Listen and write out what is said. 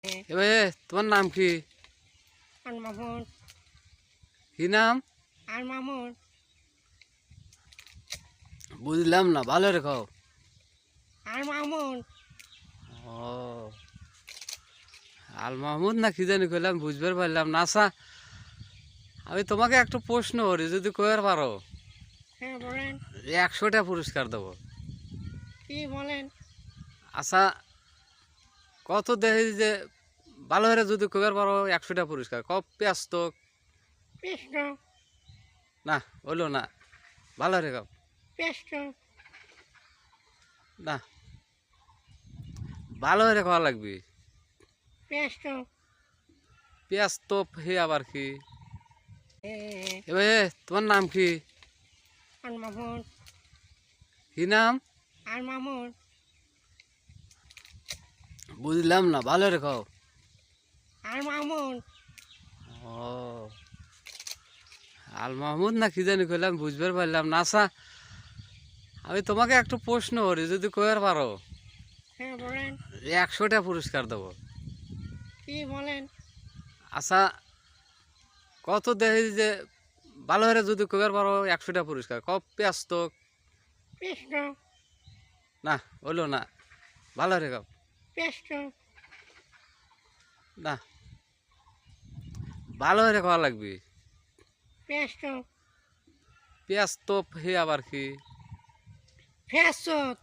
এবার তোমার নাম কি? আর মামুন। কি নাম? আর মামুন। বুঝলাম না, ভালো রেখো। আর মামুন। ও, আল মাহমুদ না কি জানি কইলাম, বুঝবার পারলাম না। আচ্ছা, আমি তোমাকে একটা প্রশ্ন করি, যদি কইবার পারো হ্যাঁ বলেন। 100টা পুরস্কার দেবো। কি বলেন? আচ্ছা, কত দেখি যে ভালো হয়ে যদি কইবার পারো 100টা পুরস্কার কব ব্যস্ত। কৃষ্ণ। না, হইলো না, ভালো রে কব। কৃষ্ণ। না, ভালো হয়ে খাওয়া লাগবে। কৃষ্ণ। ব্যস্ত হে আবার কি? এ, এবার তোমার নাম কি? আর মামুন। কি নাম? আর মামুন। বুঝলাম না, ভালো রেখো। আর মামুন। ও, আল মাহমুদ না কি জানি কইলাম, বুঝবার পারলাম না। আচ্ছা, আমি তোমাকে একটা প্রশ্ন করি, যদি কইবার পারো হ্যাঁ বলেন। 100টা পুরস্কার দেবো। কি বলেন? আচ্ছা, কত দেখি যে ভালো হয়ে যদি কইবার পারো 100টা পুরস্কার কব ব্যস্ত। কৃষ্ণ। না, হইলো না, ভালো রে কব। কৃষ্ণ। না, ভালো হয়ে খাওয়া লাগবে। কৃষ্ণ। ব্যস্ত হে আবার কি? ফেসত।